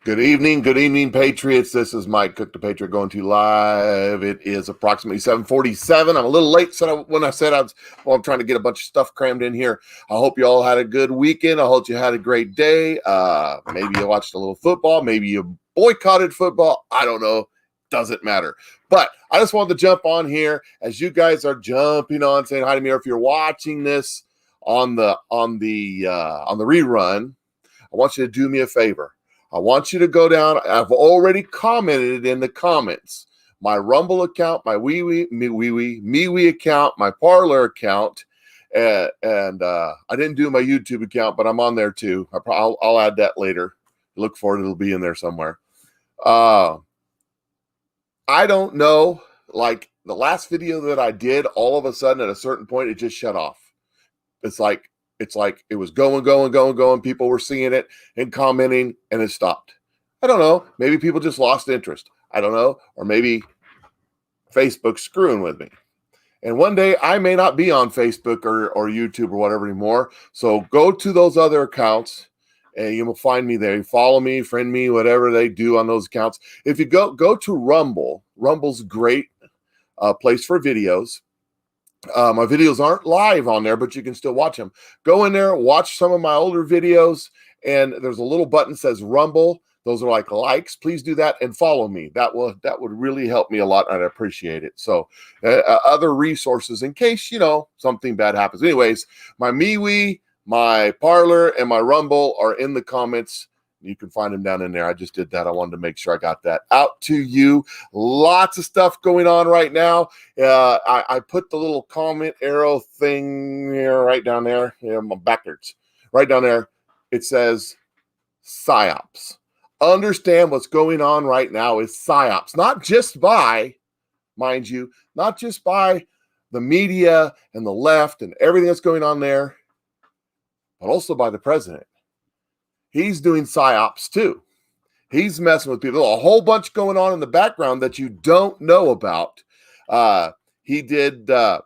Good evening, Patriots. This is Mike Cook, the Patriot, going to you live. It is approximately 7:47. I'm a little late when I said I'm trying to get a bunch of stuff crammed in here. I hope you all had a good weekend. I hope you had a great day. Maybe you watched a little football. Maybe you boycotted football. I don't know. Doesn't matter. But I just wanted to jump on here as you guys are jumping on, saying hi to me. Or if you're watching this on the rerun, I want you to do me a favor. I want you to go down. I've already commented in the comments. My Rumble account, my MeWe account, my Parler account, and I didn't do my YouTube account, but I'm on there too. I'll add that later. Look for it; it'll be in there somewhere. I don't know. Like the last video that I did, all of a sudden at a certain point, it just shut off. It's like it was going. People were seeing it and commenting, and it stopped. I don't know. Maybe people just lost interest. I don't know. Or maybe Facebook's screwing with me. And one day I may not be on Facebook or YouTube or whatever anymore. So go to those other accounts and you will find me there. You follow me, friend me, whatever they do on those accounts. If you go to Rumble, Rumble's great place for videos. My videos aren't live on there, but you can still watch them. Go in there, watch some of my older videos, and there's a little button that says Rumble. Those are like likes. Please do that and follow me. That would really help me a lot, and I appreciate it. So other resources in case, something bad happens. Anyways, my MeWe, my Parler, and my Rumble are in the comments. You can find them down in there. I just did that. I wanted to make sure I got that out to you. Lots of stuff going on right now. I put the little comment arrow thing here, right down there. My backwards. Right down there. It says PSYOPs. Understand what's going on right now is PSYOPs. Not just by, mind you, not just by the media and the left and everything that's going on there, but also by the president. He's doing PSYOPs too. He's messing with people. A whole bunch going on in the background that you don't know about. He did a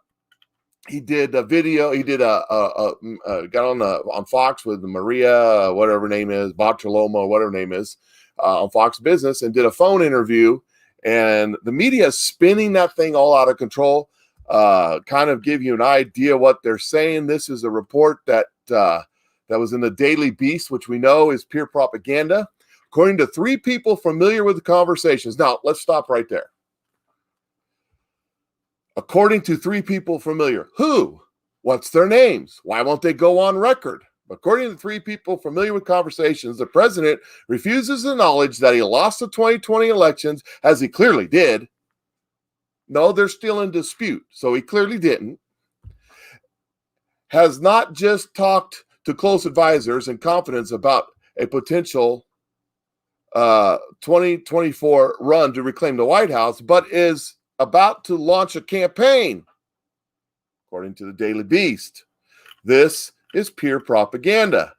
video. He did got on Fox with Maria, whatever her name is, Bartoloma, whatever her name is, on Fox Business, and did a phone interview. And the media is spinning that thing all out of control. Kind of give you an idea what they're saying. This is a report that was in the Daily Beast, which we know is pure propaganda. According to 3 people familiar with the conversations. Now, let's stop right there. According to 3 people familiar. Who? What's their names? Why won't they go on record? According to 3 people familiar with conversations, the president refuses the knowledge that he lost the 2020 elections, as he clearly did. No, they're still in dispute, so he clearly didn't. Has not just talked to close advisors and confidence about a potential 2024 run to reclaim the White House, but is about to launch a campaign, according to the Daily Beast. This is pure propaganda.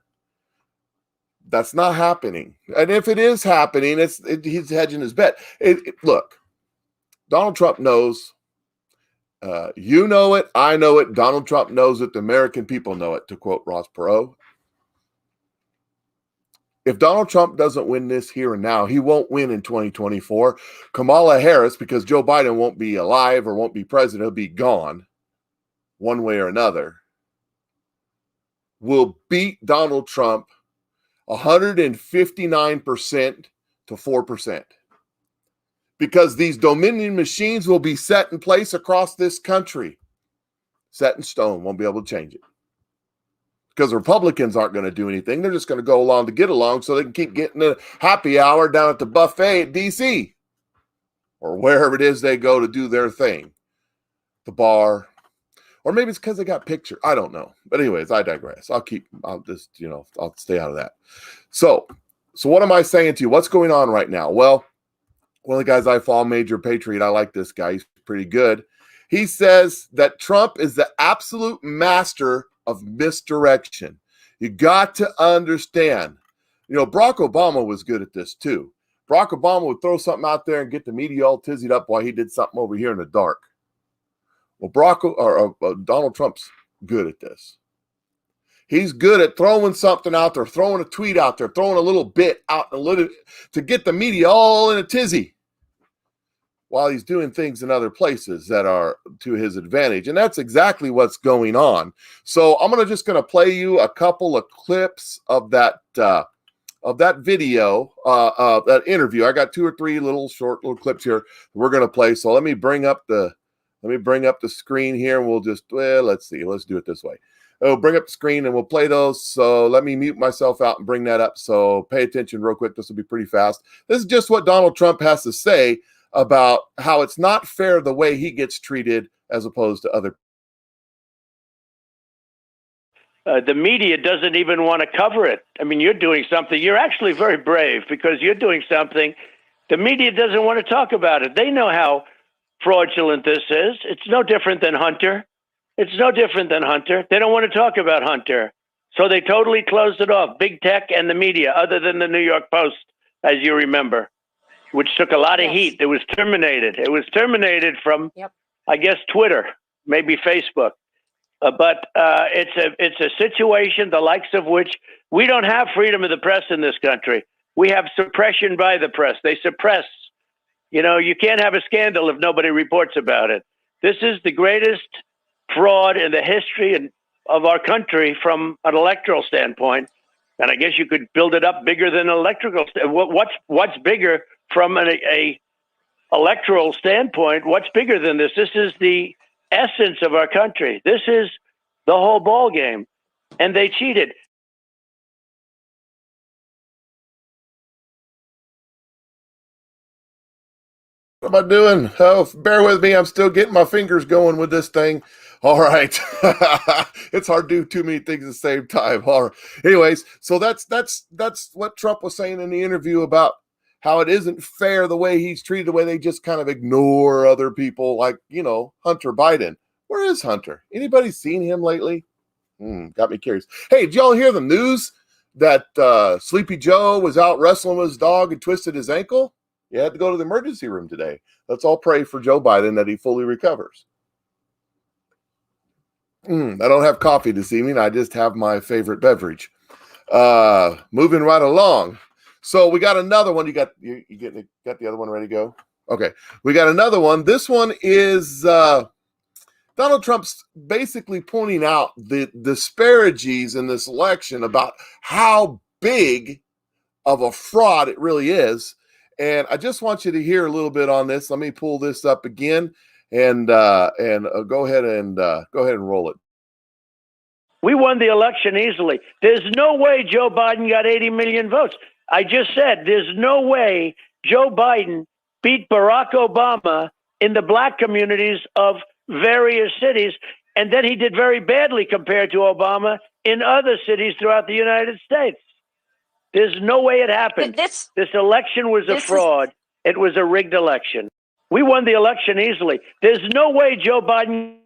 That's not happening. And if it is happening, he's hedging his bet. Look, Donald Trump knows. You know it. I know it. Donald Trump knows it. The American people know it, to quote Ross Perot. If Donald Trump doesn't win this here and now, he won't win in 2024. Kamala Harris, because Joe Biden won't be alive or won't be president, he'll be gone one way or another, will beat Donald Trump 159% to 4%. Because these Dominion machines will be set in place across this country. Set in stone, won't be able to change it. Because the Republicans aren't going to do anything. They're just going to go along to get along so they can keep getting a happy hour down at the buffet at D.C. or wherever it is they go to do their thing. The bar. Or maybe it's because they got pictures. I don't know. But anyways, I digress. I'll stay out of that. So what am I saying to you? What's going on right now? Well, one of the guys I follow, Major Patriot, I like this guy. He's pretty good. He says that Trump is the absolute master of misdirection. You got to understand. Barack Obama was good at this too. Barack Obama would throw something out there and get the media all tizzied up while he did something over here in the dark. Well, Donald Trump's good at this. He's good at throwing something out there, throwing a tweet out there, throwing a little bit out, a little to get the media all in a tizzy while he's doing things in other places that are to his advantage. And that's exactly what's going on. So I'm just going to play you a couple of clips of that video, that interview. I got 2 or 3 short little clips here we're going to play. So let me bring up the screen here, and we'll just, let's see. Let's do it this way. Oh, bring up the screen and we'll play those. So let me mute myself out and bring that up. So pay attention real quick. This will be pretty fast. This is just what Donald Trump has to say about how it's not fair the way he gets treated as opposed to other. The media doesn't even want to cover it. I mean, you're doing something. You're actually very brave because you're doing something. The media doesn't want to talk about it. They know how fraudulent this is. It's no different than Hunter. It's no different than Hunter. They don't want to talk about Hunter. So they totally closed it off, big tech and the media, other than the New York Post, as you remember, which took a lot of heat. It was terminated. It was terminated from, I guess, Twitter, maybe Facebook. But it's a situation the likes of which we don't have freedom of the press in this country. We have suppression by the press. They suppress. You know, you can't have a scandal if nobody reports about it. This is the greatest fraud in the history of our country from an electoral standpoint. And I guess you could build it up bigger than electrical. What's bigger from a electoral standpoint? What's bigger than this? This is the essence of our country. This is the whole ball game, and they cheated. What am I doing? Oh, bear with me. I'm still getting my fingers going with this thing. All right. It's hard to do too many things at the same time. All right. Anyways, so that's what Trump was saying in the interview about how it isn't fair the way he's treated, the way they just kind of ignore other people like, Hunter Biden. Where is Hunter? Anybody seen him lately? Got me curious. Hey, did y'all hear the news that Sleepy Joe was out wrestling with his dog and twisted his ankle? He had to go to the emergency room today. Let's all pray for Joe Biden that he fully recovers. I don't have coffee this evening. I just have my favorite beverage. Moving right along. So we got another one. You got the other one ready to go? Okay. We got another one. This one is Donald Trump's basically pointing out the disparities in this election about how big of a fraud it really is. And I just want you to hear a little bit on this. Let me pull this up again and go ahead and roll it. We won the election easily. There's no way Joe Biden got 80 million votes. I just said there's no way Joe Biden beat Barack Obama in the black communities of various cities, and then he did very badly compared to Obama in other cities throughout the United States. There's no way it happened. This election was a fraud. It was a rigged election. We won the election easily. There's no way Joe Biden.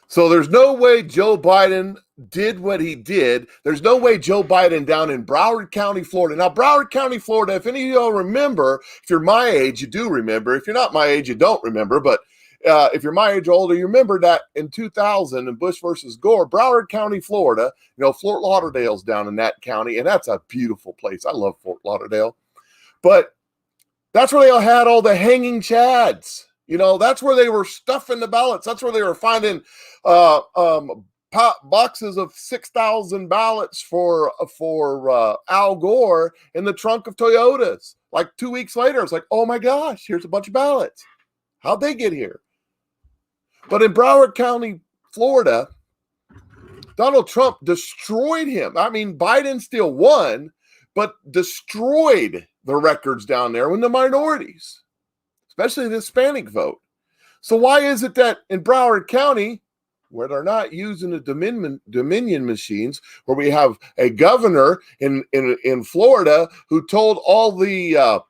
So there's no way Joe Biden did what he did. There's no way Joe Biden down in Broward County, Florida. Now, Broward County, Florida, if any of y'all remember, if you're my age, you do remember. If you're not my age, you don't remember. But if you're my age or older, you remember that in 2000 in Bush versus Gore, Broward County, Florida, Fort Lauderdale's down in that county, and that's a beautiful place. I love Fort Lauderdale. But that's where they all had all the hanging chads. That's where they were stuffing the ballots. That's where they were finding boxes of 6,000 ballots for Al Gore in the trunk of Toyotas. Like 2 weeks later, it's like, oh my gosh, here's a bunch of ballots. How'd they get here? But in Broward County, Florida, Donald Trump destroyed him. I mean, Biden still won, but destroyed the records down there with the minorities, especially the Hispanic vote. So why is it that in Broward County, where they're not using the Dominion machines, where we have a governor in Florida who told all the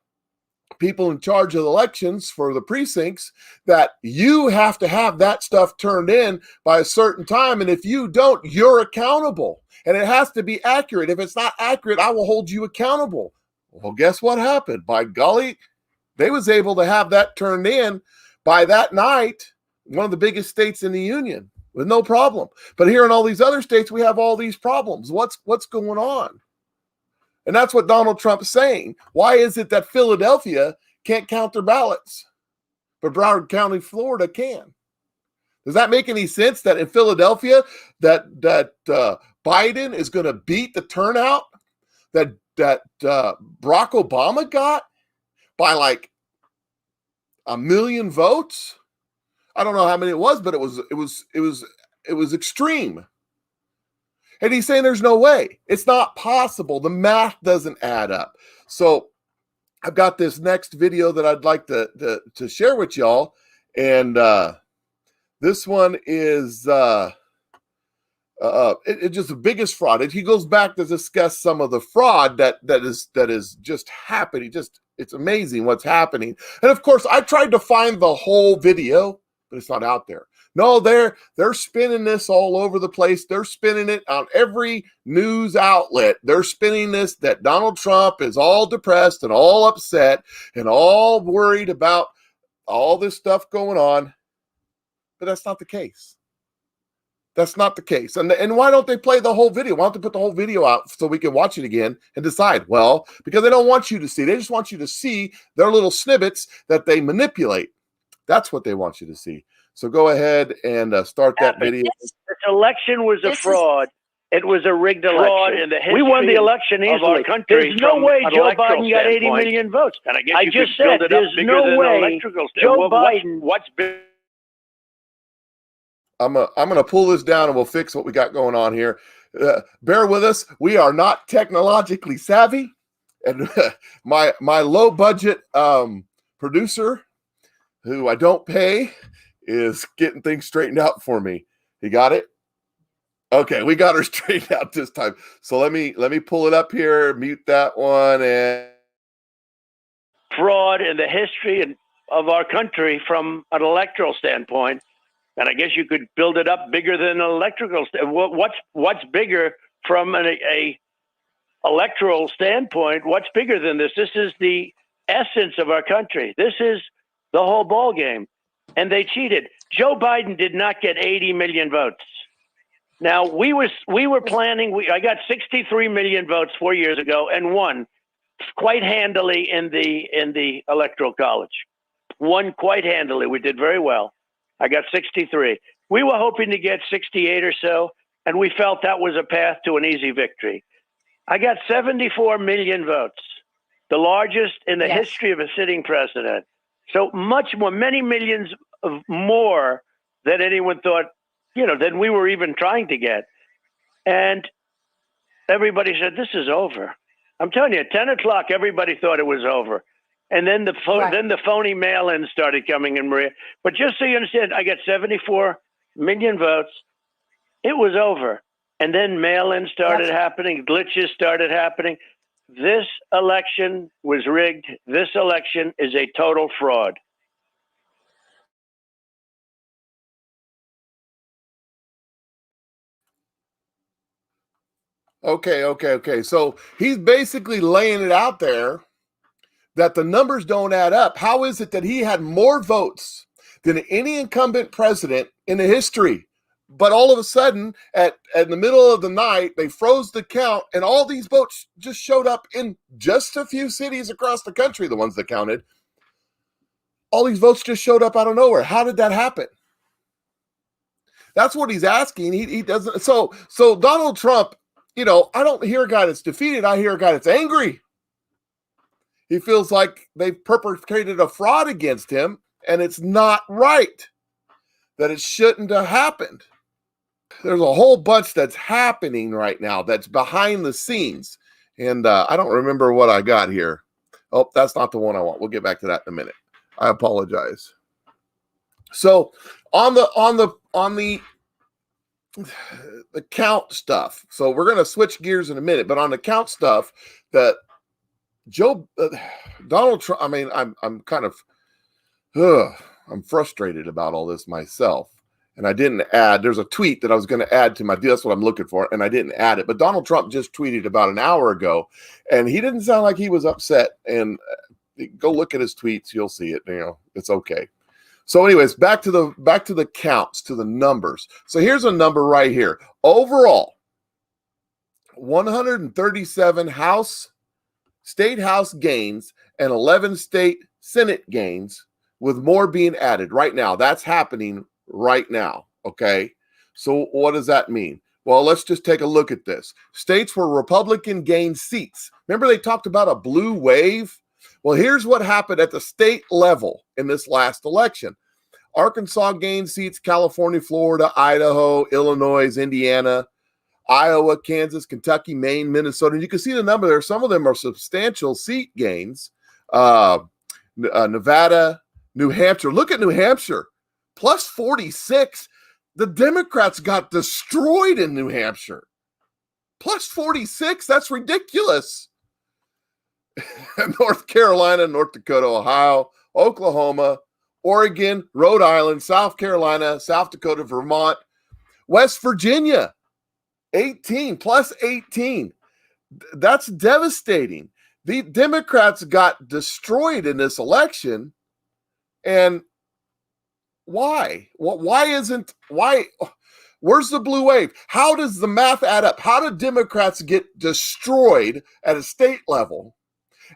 people in charge of the elections for the precincts that you have to have that stuff turned in by a certain time, and if you don't, you're accountable, and it has to be accurate. If it's not accurate, I will hold you accountable. Well, guess what happened? By golly, they was able to have that turned in by that night, one of the biggest states in the union. with no problem. But here in all these other states, we have all these problems. What's going on? And that's what Donald Trump is saying. Why is it that Philadelphia can't count their ballots, but Broward County, Florida can? Does that make any sense that in Philadelphia that Biden is going to beat the turnout that Barack Obama got by like 1 million votes? I don't know how many it was, but it was extreme. And he's saying there's no way. It's not possible. The math doesn't add up. So I've got this next video that I'd like to share with y'all. And this one is it's just the biggest fraud. And he goes back to discuss some of the fraud that is just happening. It's amazing what's happening. And of course, I tried to find the whole video, but it's not out there. No, they're spinning this all over the place. They're spinning it on every news outlet. They're spinning this that Donald Trump is all depressed and all upset and all worried about all this stuff going on. But that's not the case. That's not the case. And why don't they play the whole video? Why don't they put the whole video out so we can watch it again and decide? Well, because they don't want you to see. They just want you to see their little snippets that they manipulate. That's what they want you to see. So go ahead and start that video. This election was a fraud. It was a rigged election. We won the election easily. There's no way Joe Biden got 80 million votes. And I just said there's no way Joe Biden. What's big? I'm gonna pull this down and we'll fix what we got going on here. Bear with us. We are not technologically savvy, and my low budget producer, who I don't pay, is getting things straightened out for me. You got it? Okay, we got her straightened out this time. So let me pull it up here, mute that one, and fraud in the history of our country from an electoral standpoint. And I guess you could build it up bigger than an electrical. What's bigger from a electoral standpoint? What's bigger than this? This is the essence of our country. This is the whole ball game. And they cheated. Joe Biden did not get 80 million votes. Now we were planning. I got 63 million votes 4 years ago and won quite handily in the electoral college. Won quite handily. We did very well. I got 63. We were hoping to get 68 or so, and we felt that was a path to an easy victory. I got 74 million votes, the largest in the history of a sitting president. So much more, many millions of more than anyone thought, than we were even trying to get. And everybody said, this is over. I'm telling you, at 10 o'clock, everybody thought it was over. And then the phony mail-ins started coming in, Maria. But just so you understand, I got 74 million votes. It was over. And then mail-ins started happening. Glitches started happening. This election was rigged. This election is a total fraud. Okay. So he's basically laying it out there that the numbers don't add up. How is it that he had more votes than any incumbent president in the history? But all of a sudden, at the middle of the night, they froze the count, and all these votes just showed up in just a few cities across the country, the ones that counted. All these votes just showed up out of nowhere. How did that happen? That's what he's asking. He doesn't. So Donald Trump, I don't hear a guy that's defeated. I hear a guy that's angry. He feels like they've perpetrated a fraud against him, and it's not right, that it shouldn't have happened. There's a whole bunch that's happening right now that's behind the scenes, and I don't remember what I got here. Oh, that's not the one I want. We'll get back to that in a minute. I apologize. So on the count stuff, so we're going to switch gears in a minute, but on the count stuff that Donald Trump, I mean, I'm kind of, I'm frustrated about all this myself. And I didn't add, there's a tweet that I was going to add to my deal. That's what I'm looking for. And I didn't add it. But Donald Trump just tweeted about an hour ago, and he didn't sound like he was upset. And go look at his tweets. You'll see it. It's okay. So anyways, back to the counts, to the numbers. So here's a number right here. Overall, 137 state house gains and 11 state Senate gains, with more being added right now. That's happening right now. Okay. So what does that mean? Well, let's just take a look at this. States where Republican gained seats. Remember they talked about a blue wave? Well, here's what happened at the state level in this last election. Arkansas gained seats, California, Florida, Idaho, Illinois, Indiana, Iowa, Kansas, Kentucky, Maine, Minnesota. And you can see the number there. Some of them are substantial seat gains. Nevada, New Hampshire. Look at New Hampshire, plus 46. The Democrats got destroyed in New Hampshire. Plus 46? That's ridiculous. North Carolina, North Dakota, Ohio, Oklahoma, Oregon, Rhode Island, South Carolina, South Dakota, Vermont, West Virginia, 18, plus 18. That's devastating. The Democrats got destroyed in this election. And why? Where's the blue wave? How does the math add up? How do Democrats get destroyed at a state level?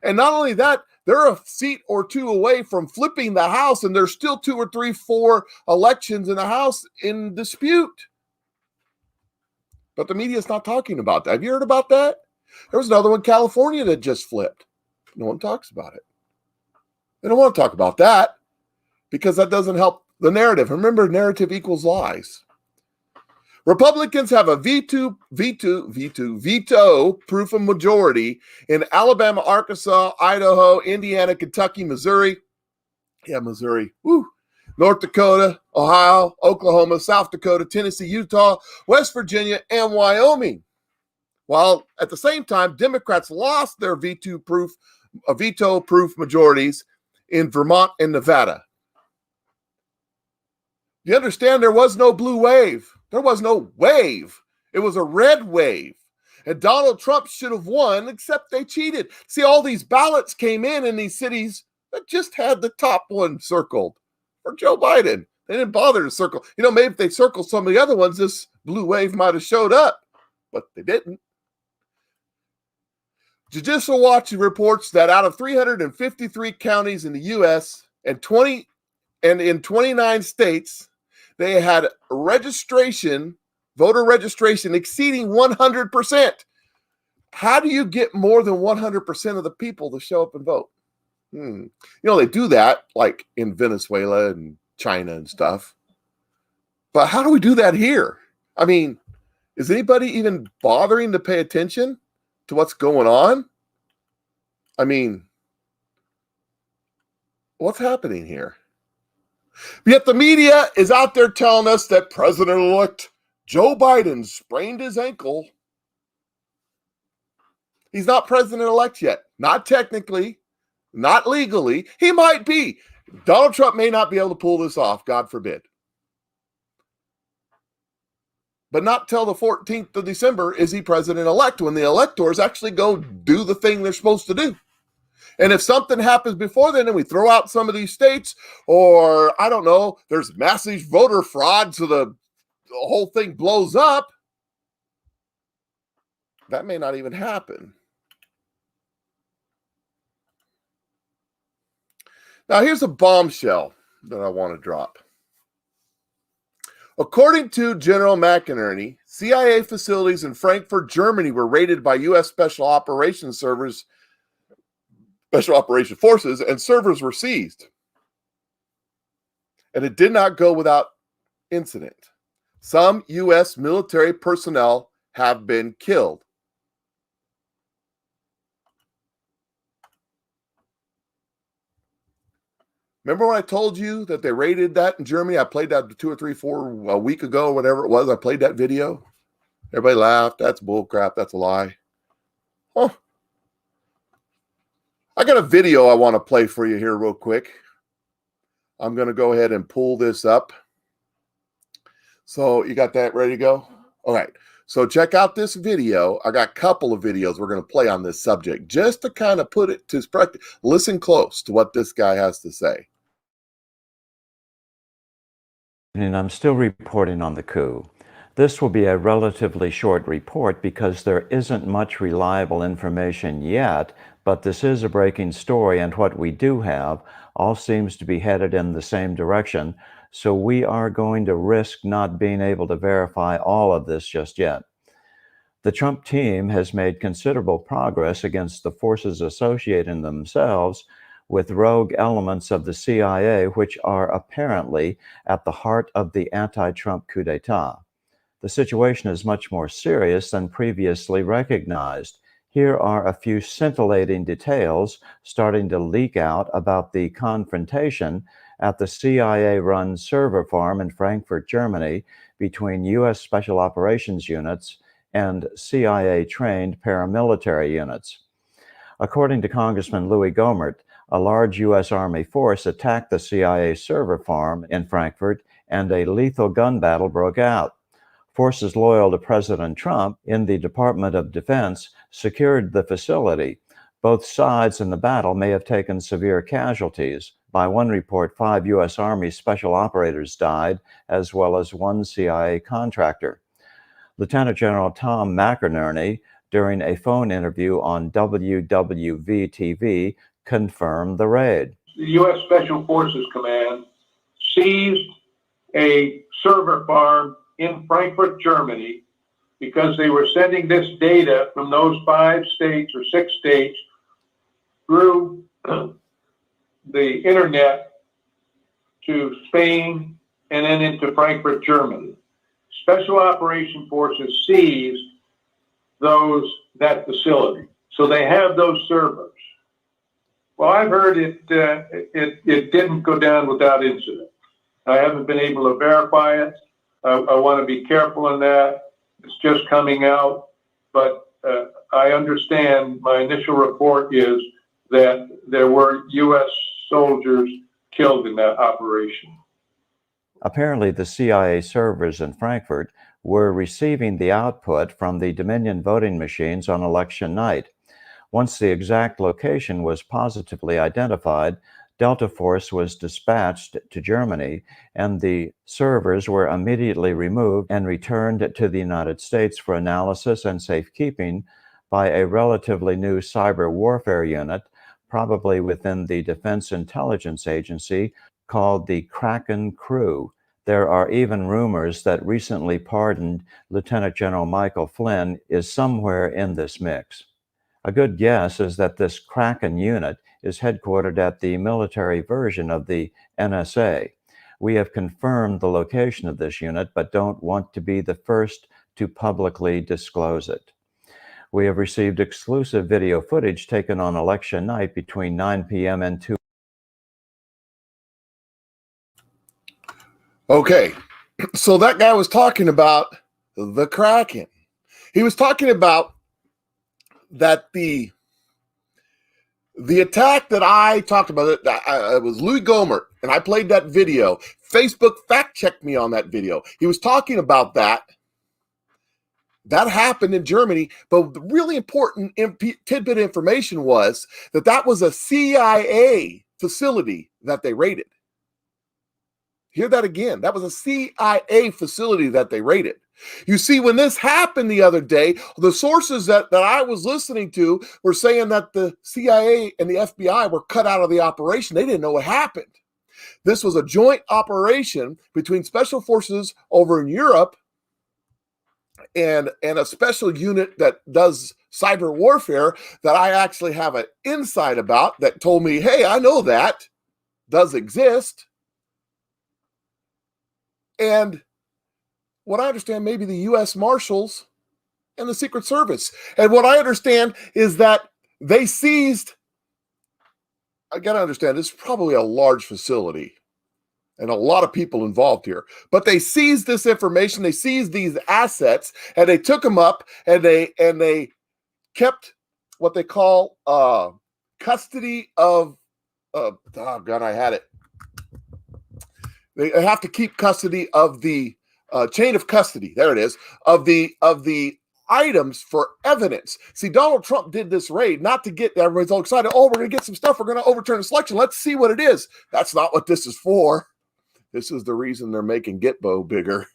And not only that, they're a seat or two away from flipping the House, and there's still 2 or 3, 4 elections in the House in dispute. But the media is not talking about that. Have you heard about that? There was another one, California, that just flipped. No one talks about it. They don't want to talk about that because that doesn't help the narrative. Remember, narrative equals lies. Republicans have a veto proof of majority in Alabama, Arkansas, Idaho, Indiana, Kentucky, Missouri. Yeah, Missouri. Woo. North Dakota, Ohio, Oklahoma, South Dakota, Tennessee, Utah, West Virginia, and Wyoming. While at the same time, Democrats lost their veto-proof majorities in Vermont and Nevada. You understand there was no blue wave. There was no wave. It was a red wave. And Donald Trump should have won, except they cheated. See, all these ballots came in these cities that just had the top one circled for Joe Biden. They didn't bother to circle. Maybe if they circled some of the other ones, this blue wave might have showed up, but they didn't. Judicial Watch reports that out of 353 counties in the U.S. and in 29 states, they had voter registration exceeding 100%. How do you get more than 100% of the people to show up and vote? They do that like in Venezuela and China and stuff. But how do we do that here? I mean, is anybody even bothering to pay attention to what's going on? I mean, what's happening here? Yet the media is out there telling us that President-elect Joe Biden sprained his ankle. He's not president-elect yet. Not technically, not legally. He might be. Donald Trump may not be able to pull this off, God forbid. But not till the 14th of December is he president-elect, when the electors actually go do the thing they're supposed to do. And if something happens before then and we throw out some of these states, or I don't know, there's massive voter fraud so the whole thing blows up, that may not even happen. Now, here's a bombshell that I want to drop. According to General McInerney, CIA facilities in Frankfurt, Germany were raided by U.S. Special Operations Forces, and servers were seized. And it did not go without incident. Some U.S. military personnel have been killed. Remember when I told you that they raided that in Germany? I played that 2 or 3, 4 a week ago, whatever it was. I played that video. Everybody laughed. That's bullcrap. That's a lie. Huh. I got a video I want to play for you here real quick. I'm going to go ahead and pull this up. So you got that ready to go? All right. So check out this video. I got a couple of videos we're going to play on this subject just to kind of put it to practice. Listen close to what this guy has to say. And I'm still reporting on the coup. This will be a relatively short report because there isn't much reliable information yet, but this is a breaking story, and what we do have all seems to be headed in the same direction, so we are going to risk not being able to verify all of this just yet. The Trump team has made considerable progress against the forces associated themselves with rogue elements of the CIA, which are apparently at the heart of the anti-Trump coup d'etat. The situation is much more serious than previously recognized. Here are a few scintillating details starting to leak out about the confrontation at the CIA-run server farm in Frankfurt, Germany, between U.S. Special Operations units and CIA-trained paramilitary units. According to Congressman Louis Gohmert, a large U.S. Army force attacked the CIA server farm in Frankfurt, and a lethal gun battle broke out. Forces loyal to President Trump in the Department of Defense secured the facility. Both sides in the battle may have taken severe casualties. By one report, 5 U.S. Army special operators died, as well as 1 CIA contractor. Lieutenant General Tom McInerney, during a phone interview on WWV-TV, confirmed the raid. The U.S. Special Forces Command seized a server farm in Frankfurt, Germany, because they were sending this data from those 5 states or 6 states through the internet to Spain and then into Frankfurt, Germany. Special Operation Forces seized that facility. So they have those servers. Well, I've heard it didn't go down without incident. I haven't been able to verify it. I want to be careful in that. It's just coming out. But I understand my initial report is that there were U.S. soldiers killed in that operation. Apparently, the CIA servers in Frankfurt were receiving the output from the Dominion voting machines on election night. Once the exact location was positively identified, Delta Force was dispatched to Germany, and the servers were immediately removed and returned to the United States for analysis and safekeeping by a relatively new cyber warfare unit, probably within the Defense Intelligence Agency, called the Kraken Crew. There are even rumors that recently pardoned Lieutenant General Michael Flynn is somewhere in this mix. A good guess is that this Kraken unit is headquartered at the military version of the NSA. We have confirmed the location of this unit, but don't want to be the first to publicly disclose it. We have received exclusive video footage taken on election night between 9 p.m. and 2. Okay, so that guy was talking about the Kraken. He was talking about that the attack that I talked about, it was Louis Gohmert, and I played that video. Facebook fact-checked me on that video. He was talking about that. That happened in Germany, but the really important tidbit information was that was a CIA facility that they raided. Hear that again. That was a CIA facility that they raided. You see, when this happened the other day, the sources that I was listening to were saying that the CIA and the FBI were cut out of the operation. They didn't know what happened. This was a joint operation between special forces over in Europe and a special unit that does cyber warfare that I actually have an insight about that told me, hey, I know that does exist. And what I understand, maybe the U.S. Marshals and the Secret Service. And what I understand is that they seized, I got to understand, this is probably a large facility and a lot of people involved here. But they seized this information, they seized these assets, and they took them up and they kept what they call custody of, oh God, I had it. They have to keep custody of the chain of custody. There it is, of the items for evidence. See, Donald Trump did this raid not to get everybody's all excited. Oh, we're going to get some stuff. We're going to overturn the election. Let's see what it is. That's not what this is for. This is the reason they're making Gitbo bigger.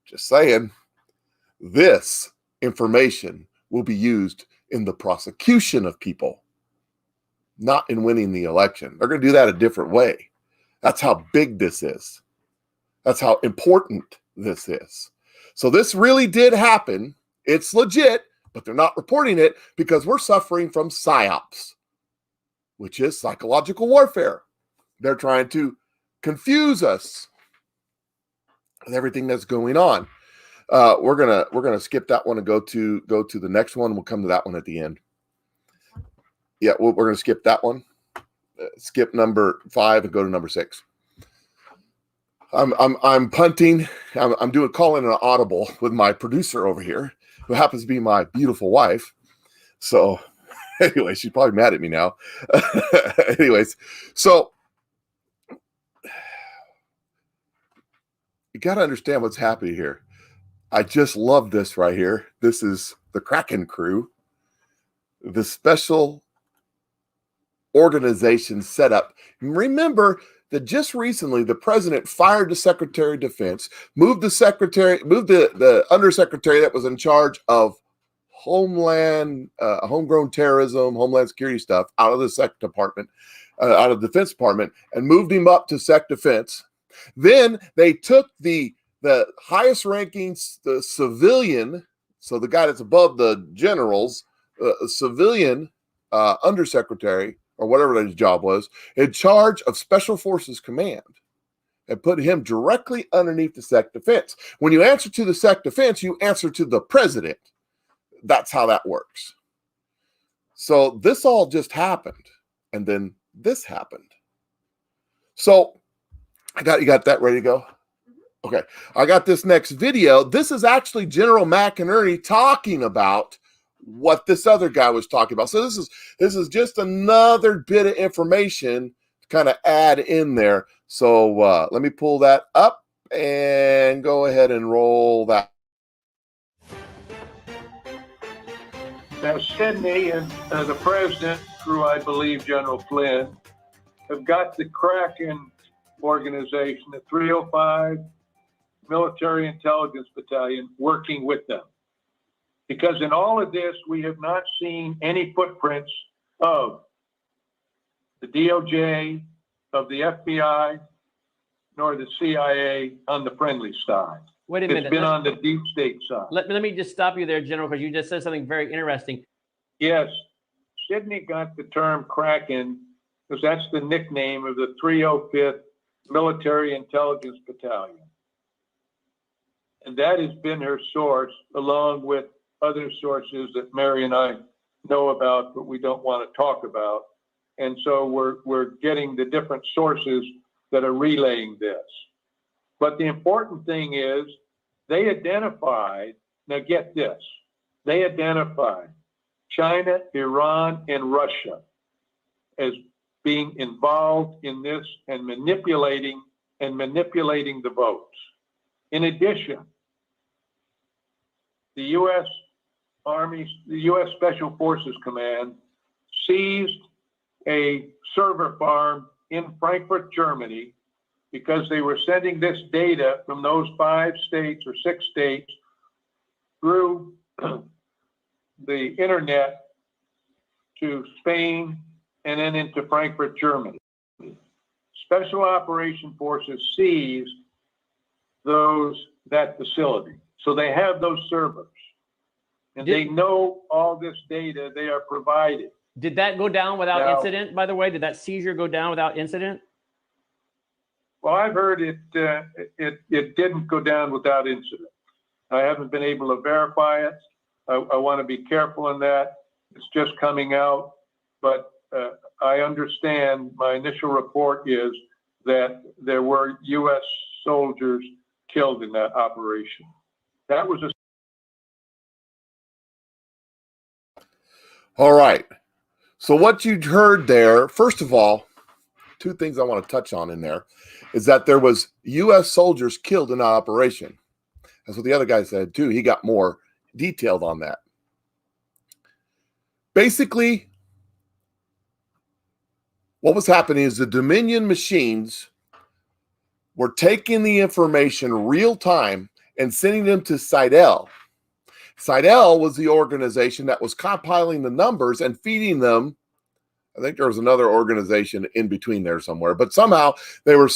Just saying. This information will be used in the prosecution of people, not in winning the election. They're going to do that a different way. That's how big this is. That's how important this is. So this really did happen. It's legit, but they're not reporting it because we're suffering from PSYOPs, which is psychological warfare. They're trying to confuse us with everything that's going on. We're gonna skip that one and go to the next one. We'll come to that one at the end. Yeah, we're gonna skip that one. Skip number 5 and go to number 6. I'm punting. I'm doing calling an audible with my producer over here, who happens to be my beautiful wife. So, anyway, she's probably mad at me now. Anyways, so you got to understand what's happening here. I just love this right here. This is the Kraken crew, the special organization set up. Remember that just recently the president fired the Secretary of Defense, moved the undersecretary that was in charge of homegrown terrorism, homeland security stuff out of the out of the Defense Department, and moved him up to Sec Defense. Then they took the highest ranking, the civilian, so the guy that's above the generals, civilian undersecretary, or whatever his job was, in charge of Special Forces Command, and put him directly underneath the Sec Defense. When you answer to the Sec Defense, you answer to the president. That's how that works. So this all just happened, and then this happened. So you got that ready to go? Okay, I got this next video. This is actually General McInerney talking about what this other guy was talking about. So this is just another bit of information to kind of add in there. So let me pull that up and go ahead and roll that. Now, Sidney and the president, through, I believe, General Flynn, have got the Kraken organization, the 305 Military Intelligence Battalion, working with them. Because in all of this, we have not seen any footprints of the DOJ, of the FBI, nor the CIA on the friendly side. Wait a minute. It's been on the deep state side. Let me just stop you there, General, because you just said something very interesting. Yes, Sidney got the term Kraken because that's the nickname of the 305th Military Intelligence Battalion. And that has been her source, along with other sources that Mary and I know about, but we don't want to talk about. And so we're getting the different sources that are relaying this. But the important thing is they identified, now get this, they identified China, Iran, and Russia as being involved in this and manipulating the votes. In addition, the U.S. Army, the U.S. Special Forces Command seized a server farm in Frankfurt, Germany, because they were sending this data from those 5 states or 6 states through the internet to Spain and then into Frankfurt, Germany. Special Operation Forces seized that facility. So they have those servers, and they know all this data they are provided. Did that go down without incident, by the way? Did that seizure go down without incident? Well, I've heard it didn't go down without incident. I haven't been able to verify it. I want to be careful in that. It's just coming out, but I understand my initial report is that there were U.S. soldiers killed in that operation. That was All right. So what you heard there, first of all, 2 things I want to touch on in there is that there was U.S. soldiers killed in that operation. That's what the other guy said too. He got more detailed on that. Basically, what was happening is the Dominion machines were taking the information real time and sending them to Sidel. Sidel was the organization that was compiling the numbers and feeding them. I think there was another organization in between there somewhere, but somehow they were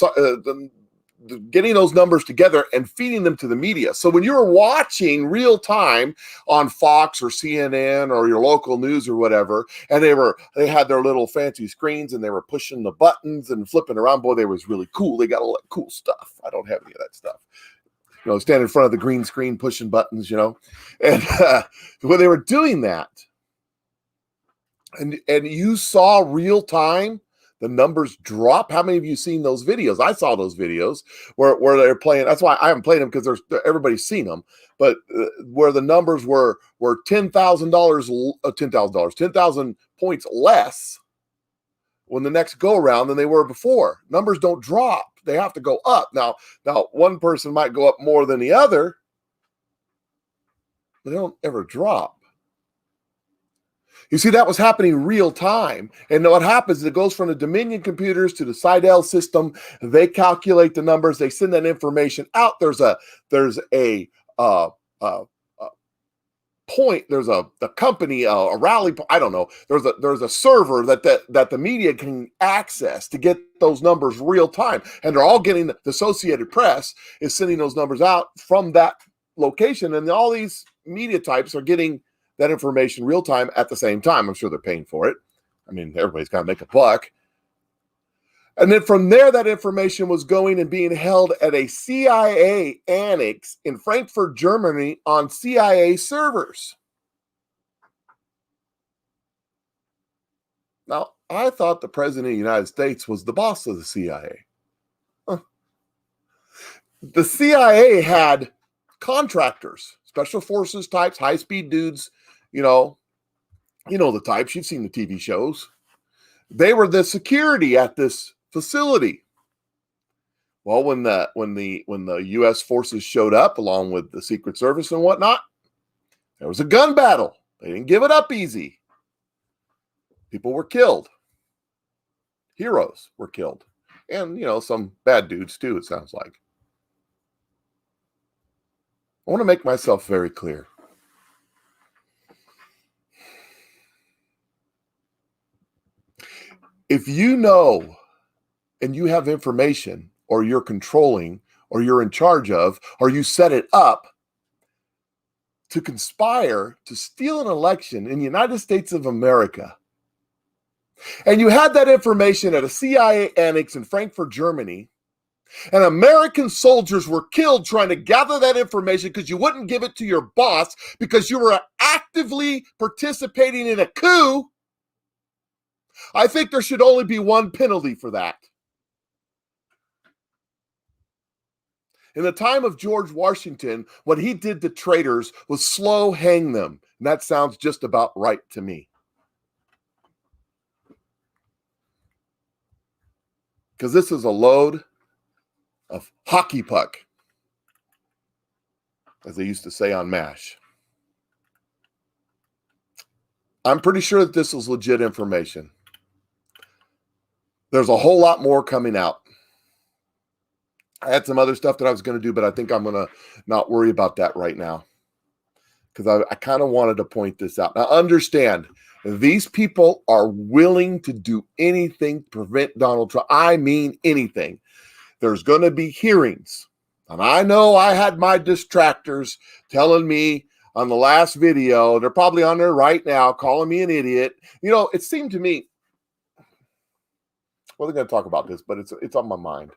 getting those numbers together and feeding them to the media. So when you were watching real time on Fox or CNN or your local news or whatever, and they had their little fancy screens and they were pushing the buttons and flipping around, boy, they was really cool. They got all that cool stuff. I don't have any of that stuff. Stand in front of the green screen pushing buttons, and when they were doing that, and you saw real time the numbers drop. How many of you seen those videos? I saw those videos where they're playing. That's why I haven't played them, because everybody's seen them. But where the numbers were $10,000, 10,000 points less when the next go around than they were before. Numbers don't drop; they have to go up. Now one person might go up more than the other, but they don't ever drop. You see, that was happening real time. And what happens is it goes from the Dominion computers to the Sidel system. They calculate the numbers. They send that information out. There's a point. There's a company, a rally. I don't know. There's a server that the media can access to get those numbers real time. And they're all getting, the Associated Press is sending those numbers out from that location. And all these media types are getting that information real time at the same time. I'm sure they're paying for it. I mean, everybody's got to make a buck. And then from there, that information was going and being held at a CIA annex in Frankfurt, Germany, on CIA servers. Now, I thought the President of the United States was the boss of the CIA. The CIA had contractors, special forces types, high-speed dudes, you know the types. You've seen the TV shows. They were the security at this facility. Well, when the U.S. forces showed up along with the Secret Service and whatnot, there was a gun battle. They didn't give it up easy. People were killed. Heroes were killed. And, some bad dudes too, it sounds like. I want to make myself very clear. If you know and you have information, or you're controlling, or you're in charge of, or you set it up to conspire to steal an election in the United States of America, and you had that information at a CIA annex in Frankfurt, Germany, and American soldiers were killed trying to gather that information because you wouldn't give it to your boss because you were actively participating in a coup, I think there should only be one penalty for that. In the time of George Washington, what he did to traitors was slow hang them. And that sounds just about right to me. Because this is a load of hockey puck, as they used to say on MASH. I'm pretty sure that this is legit information. There's a whole lot more coming out. I had some other stuff that I was going to do, but I think I'm going to not worry about that right now, because I kind of wanted to point this out. Now, understand, these people are willing to do anything to prevent Donald Trump. I mean anything. There's going to be hearings. And I know I had my distractors telling me on the last video, they're probably on there right now, calling me an idiot. It seemed to me, well, they're going to talk about this, but it's on my mind.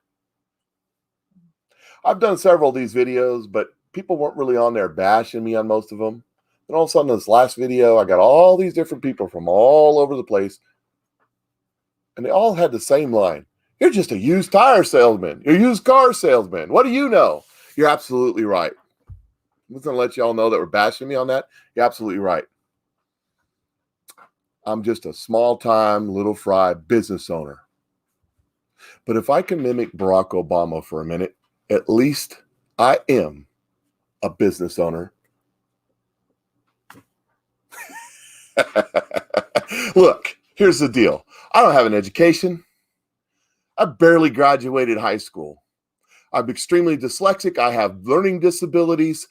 I've done several of these videos, but people weren't really on there bashing me on most of them. And all of a sudden, this last video, I got all these different people from all over the place. And they all had the same line. You're just a used tire salesman. You're a used car salesman. What do you know? You're absolutely right. I'm just going to let you all know that we're bashing me on that. You're absolutely right. I'm just a small-time, little fry business owner. But if I can mimic Barack Obama for a minute, at least I am a business owner. Look, here's the deal. I don't have an education. I barely graduated high school. I'm extremely dyslexic. I have learning disabilities.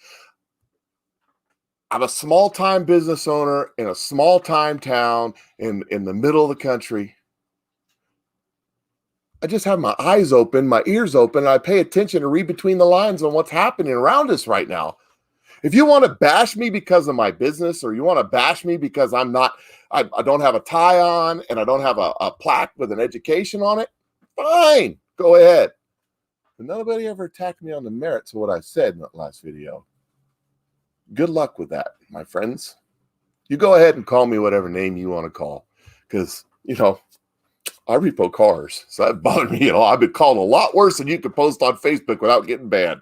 I'm a small-time business owner in a small-time town in the middle of the country. I just have my eyes open, my ears open, and I pay attention and read between the lines on what's happening around us right now. If you want to bash me because of my business, or you want to bash me because I don't have a tie on and I don't have a plaque with an education on it, fine, go ahead. But nobody ever attacked me on the merits of what I said in that last video. Good luck with that, my friends. You go ahead and call me whatever name you want to call, because, I repo cars, so that bothered me. I've been called a lot worse than you could post on Facebook without getting banned.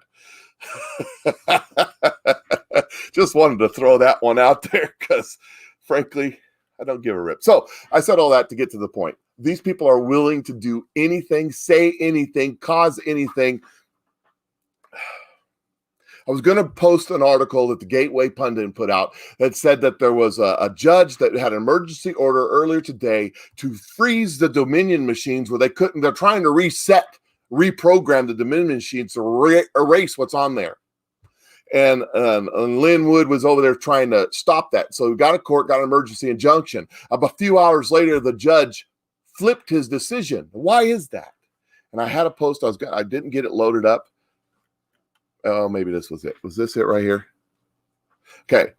Just wanted to throw that one out there because, frankly, I don't give a rip. So I said all that to get to the point. These people are willing to do anything, say anything, cause anything. I was going to post an article that the Gateway Pundit put out that said that there was a judge that had an emergency order earlier today to freeze the Dominion machines where they're trying to reprogram the Dominion machines to erase what's on there. And Lynn Wood was over there trying to stop that. So we got a court, got an emergency injunction. A few hours later, the judge flipped his decision. Why is that? And I had a post. I didn't get it loaded up. Oh, maybe this was it. Was this it right here? Okay.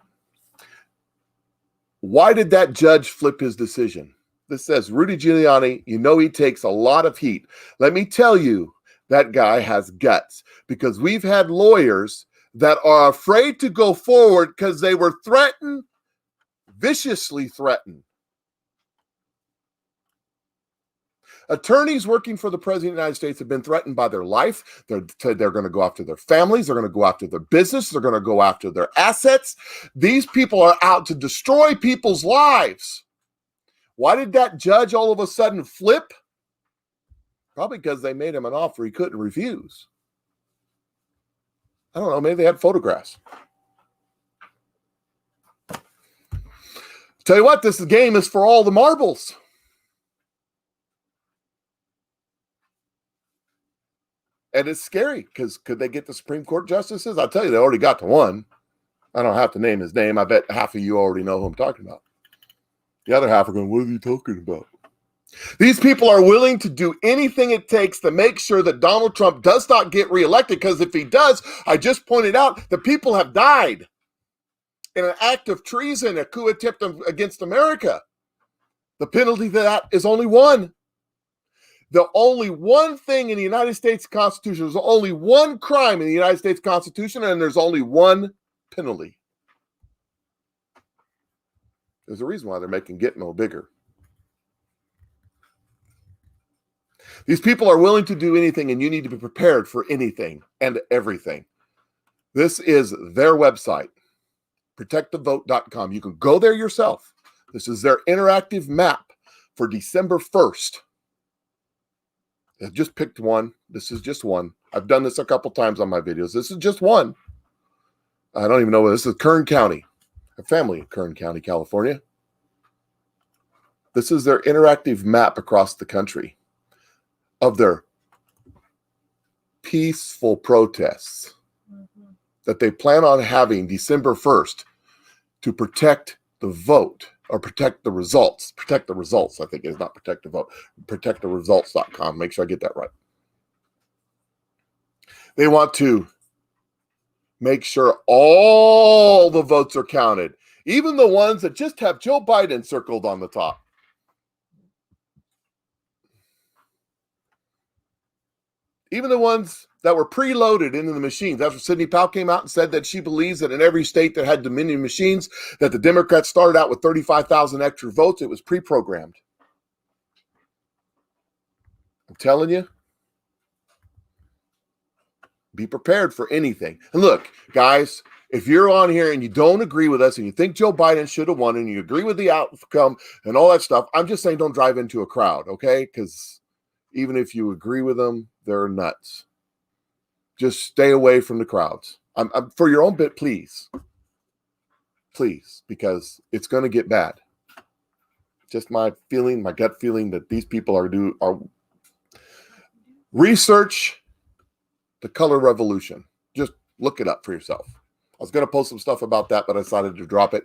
Why did that judge flip his decision? This says, Rudy Giuliani, he takes a lot of heat. Let me tell you, that guy has guts, because we've had lawyers that are afraid to go forward because they were threatened, viciously threatened. Attorneys working for the President of the United States have been threatened by their life. They're going to go after their families. They're going to go after their business. They're going to go after their assets. These people are out to destroy people's lives. Why did that judge all of a sudden flip? Probably because they made him an offer he couldn't refuse. I don't know. Maybe they had photographs. Tell you what, this game is for all the marbles. And it's scary because could they get the Supreme Court justices? I'll tell you, they already got to one. I don't have to name his name. I bet half of you already know who I'm talking about. The other half are going, what are you talking about? These people are willing to do anything it takes to make sure that Donald Trump does not get reelected, because if he does, I just pointed out, the people have died in an act of treason, a coup attempt against America. The penalty for that is only one. The only one thing in the United States Constitution, there's only one crime in the United States Constitution, and there's only one penalty. There's a reason why they're making Gitmo bigger. These people are willing to do anything, and you need to be prepared for anything and everything. This is their website, protectthevote.com. You can go there yourself. This is their interactive map for December 1st. I just picked one. This is just one. I've done this a couple times on my videos. This is just one. I don't even know where this is. Kern County. A family in Kern County, California. This is their interactive map across the country of their peaceful protests that they plan on having December 1st to protect the vote. Or protect the results. Protect the results, I think, is not protect the vote. ProtectTheResults.com. Make sure I get that right. They want to make sure all the votes are counted, even the ones that just have Joe Biden circled on the top. Even the ones that were preloaded into the machines. That's what Sidney Powell came out and said, that she believes that in every state that had Dominion machines, that the Democrats started out with 35,000 extra votes. It was pre-programmed. I'm telling you, be prepared for anything. And look, guys, if you're on here and you don't agree with us and you think Joe Biden should have won and you agree with the outcome and all that stuff, I'm just saying don't drive into a crowd, okay? Because even if you agree with them, they're nuts. Just stay away from the crowds. I'm for your own bit, please. Please, because it's going to get bad. Just my feeling, my gut feeling that these people are research The color revolution. Just look it up for yourself. I was going to post some stuff about that, but I decided to drop it.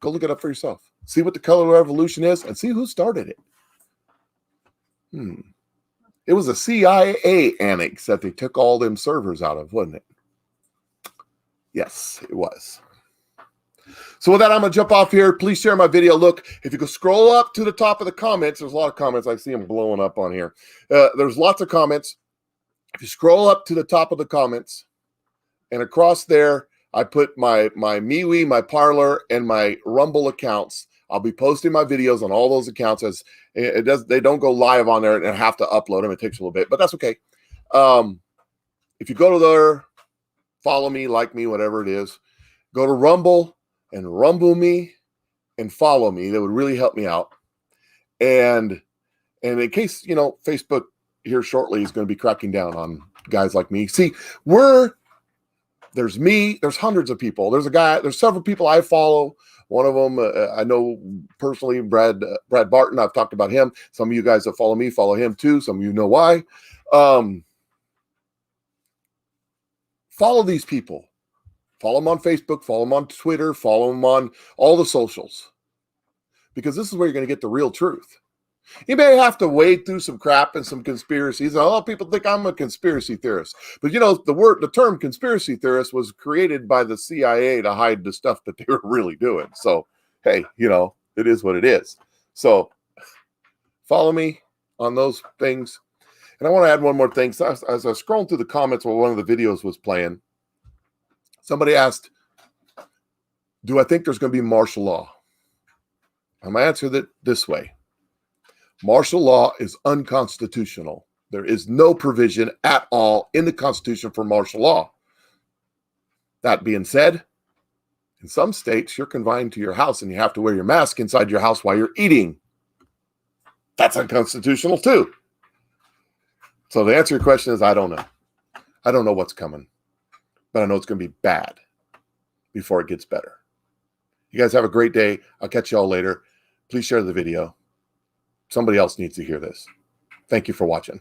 Go look it up for yourself. See what the color revolution is and see who started it. It was a CIA annex that they took all them servers out of, wasn't it? Yes, it was. So with that, I'm going to jump off here. Please share my video. Look, if you go scroll up to the top of the comments, there's a lot of comments. I see them blowing up on here. There's lots of comments. If you scroll up to the top of the comments, and across there, I put my MeWe, my Parler, and my Rumble accounts. I'll be posting my videos on all those accounts as they don't go live on there and I have to upload them. It takes a little bit, but that's okay. If you go to there, follow me, like me, whatever it is, go to Rumble and rumble me and follow me. That would really help me out. And in case, Facebook here shortly is going to be cracking down on guys like me. See, there's me, there's hundreds of people. There's several people I follow. One of them, I know personally, Brad Barton. I've talked about him. Some of you guys that follow me, follow him too. Some of you know why. Follow these people. Follow them on Facebook, follow them on Twitter, follow them on all the socials. Because this is where you're going to get the real truth. You may have to wade through some crap and some conspiracies. A lot of people think I'm a conspiracy theorist. But the term conspiracy theorist was created by the CIA to hide the stuff that they were really doing. So, hey, it is what it is. So, follow me on those things. And I want to add one more thing. So as I was scrolling through the comments while one of the videos was playing, somebody asked, do I think there's going to be martial law? I'm going to answer that this way. Martial law is unconstitutional. There is no provision at all in the Constitution for martial law. That being said, in some states, you're confined to your house and you have to wear your mask inside your house while you're eating. That's unconstitutional too. So the answer to your question is, I don't know. I don't know what's coming, but I know it's going to be bad before it gets better. You guys have a great day. I'll catch you all later. Please share the video. Somebody else needs to hear this. Thank you for watching.